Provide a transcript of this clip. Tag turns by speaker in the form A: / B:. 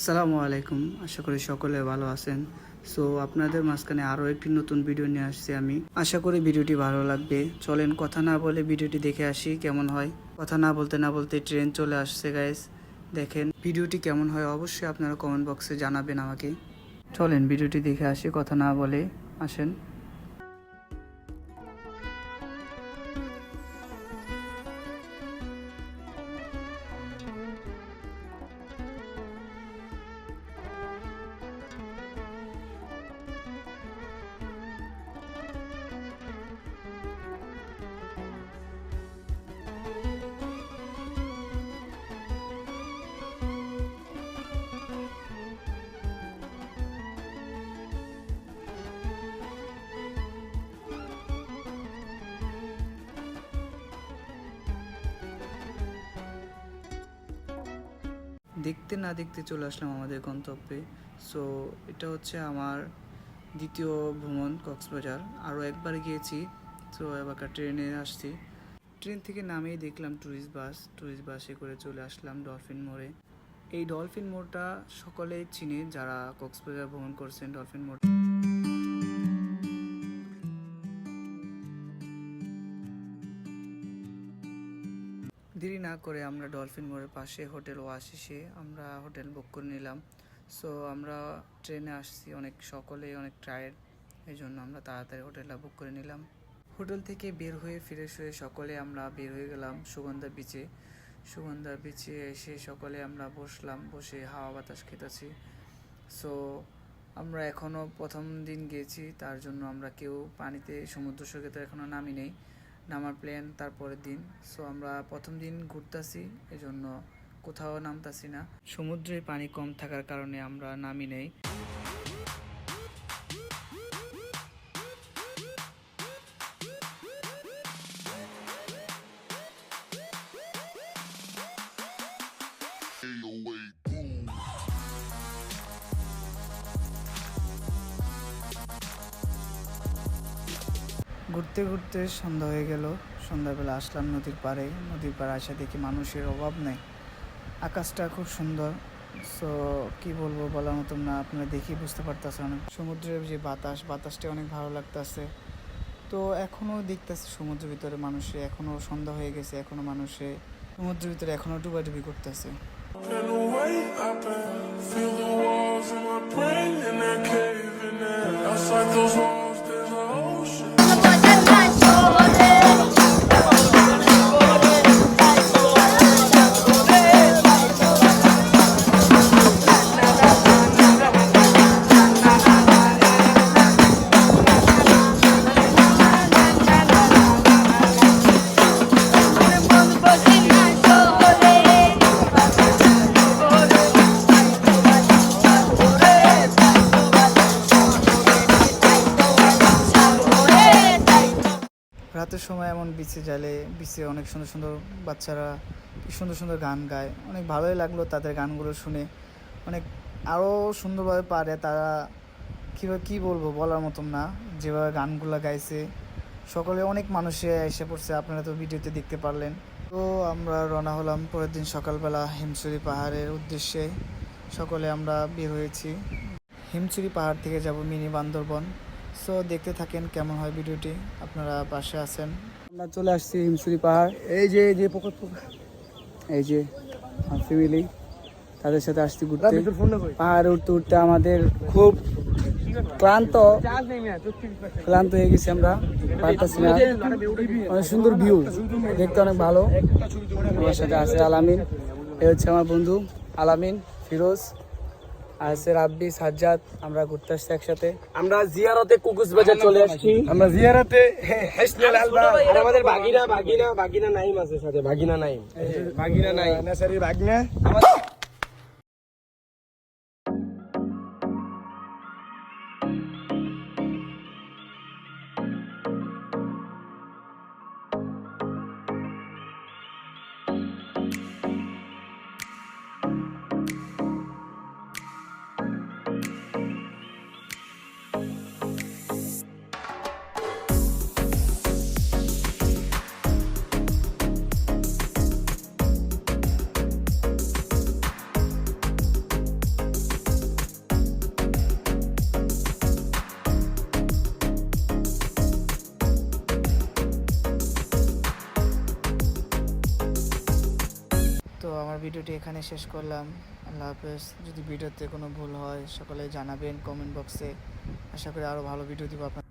A: আসসালামু আলাইকুম, আশা করি সকলে ভালো আছেন। সো আপনাদের মাঝখানে আরও একটি নতুন ভিডিও নিয়ে আসছি আমি। আশা করি ভিডিওটি ভালো লাগবে। চলেন কথা না বলে ভিডিওটি দেখে আসি কেমন হয়। কথা না বলতে না বলতে ট্রেন চলে আসছে গাইস। দেখেন ভিডিওটি কেমন হয় অবশ্যই আপনারা কমেন্ট বক্সে জানাবেন আমাকে। চলেন ভিডিওটি দেখে আসি কথা না বলে, আসেন। দেখতে না দেখতে চলে আসলাম আমাদের গন্তব্যে। সো এটা হচ্ছে আমার দ্বিতীয় ভ্রমণ কক্সবাজার। আরও একবার গিয়েছি। সো এবার ট্রেনে আসছি। ট্রেন থেকে নামেই দেখলাম ট্যুরিস্ট বাসে করে চলে আসলাম ডলফিন মোড়ে। এই ডলফিন মোড়টা সকলেই চিনে যারা কক্সবাজার ভ্রমণ করছেন। ডলফিন মোড় দেরি না করে আমরা ডলফিন মোড়ের পাশে হোটেল ওয়াসিসে আমরা হোটেল বুক করে নিলাম। সো আমরা ট্রেনে আসছি, সকলেই অনেক টায়ার্ড, এই জন্য আমরা তাড়াতাড়ি হোটেলটা বুক করে নিলাম। হোটেল থেকে বের হয়ে ফ্রেশ হয়ে সকলে আমরা বের হয়ে গেলাম সুগন্ধা বিচে এসে সকলে আমরা বসলাম, বসে হাওয়া বাতাস খেতেছি। সো আমরা এখনও প্রথম দিন গিয়েছি, তার জন্য আমরা কেউ পানিতে সমুদ্র সৈকতে এখনও নামি নেই, নামার প্ল্যান তারপরের দিন। সো আমরা প্রথম দিন ঘুরতেছি, এই জন্য কোথাও নামতাছি না। সমুদ্রে পানি কম থাকার কারণে আমরা নামি নেই। ঘুরতে ঘুরতে সন্ধ্যা হয়ে গেল। সন্ধ্যাবেলা আসলাম নদীর পাড়ে আসা দেখি মানুষের অভাব নেই, আকাশটা খুব সুন্দর। সো কি বলবো, বলার মতন না, আপনারা দেখেই বুঝতে পারতেছেন। অনেক সমুদ্রের যে বাতাসটা অনেক ভালো লাগতেছে। তো এখনও দেখতেছে সমুদ্রের ভিতরে মানুষে, এখনও সন্ধ্যা হয়ে গেছে, এখনও মানুষে সমুদ্রের ভিতরে এখনও ডুবাডুবি করতেছে। রাতের সময় এমন বিচে অনেক সুন্দর সুন্দর বাচ্চারা কি সুন্দর সুন্দর গান গায়, অনেক ভালোই লাগলো তাদের গানগুলো শুনে। অনেক আরও সুন্দরভাবে পারে তারা, কীভাবে কী বলবো, বলার মতন না, যেভাবে গানগুলো গাইছে। সকলে অনেক মানুষে এসে পড়ছে, আপনারা তো ভিডিওতে দেখতে পারলেন। তো আমরা রওনা হলাম পরের দিন সকালবেলা হিমছড়ি পাহাড়ের উদ্দেশ্যে। সকলে আমরা বের হয়েছি। হিমছড়ি পাহাড় থেকে যাব মিনি বান্দরবন। সো দেখতে থাকেন কেমন হয় ভিডিওটি, আপনারা পাশে আছেন। আমরা চলে আসছি হিমছড়ি পাহাড়। এই যে এই যে ফ্যামিলি, তাদের সাথে আসছি ঘুরতে। পাহাড়ে উঠতে উঠতে আমাদের খুব ক্লান্ত হয়ে গেছি আমরা, পারতেছি না। অনেক সুন্দর ভিউ, দেখতে অনেক ভালো। আমার সাথে আছে আলামিন, এ হচ্ছে আমার বন্ধু আলামিন, ফিরোজ, আছে রাব্বি, সাজ্জাদ। আমরা ঘুরতে আসছি একসাথে।
B: আমরা জিয়ারতে কক্সবাজার চলে আসছি।
A: আমরা জিয়ারতে
B: আর আমাদের বাগিনা নাইম আছে সাথে, বাগিনা নাইম
A: নাসারির ভাগনা। ভিডিওটি এখানে শেষ করলাম। আল্লাহ হাফেজ। যদি ভিডিওতে কোনো ভুল হয় সকলে জানাবেন কমেন্ট বক্সে। আশা করি আরও ভালো ভিডিও দিব আপনার।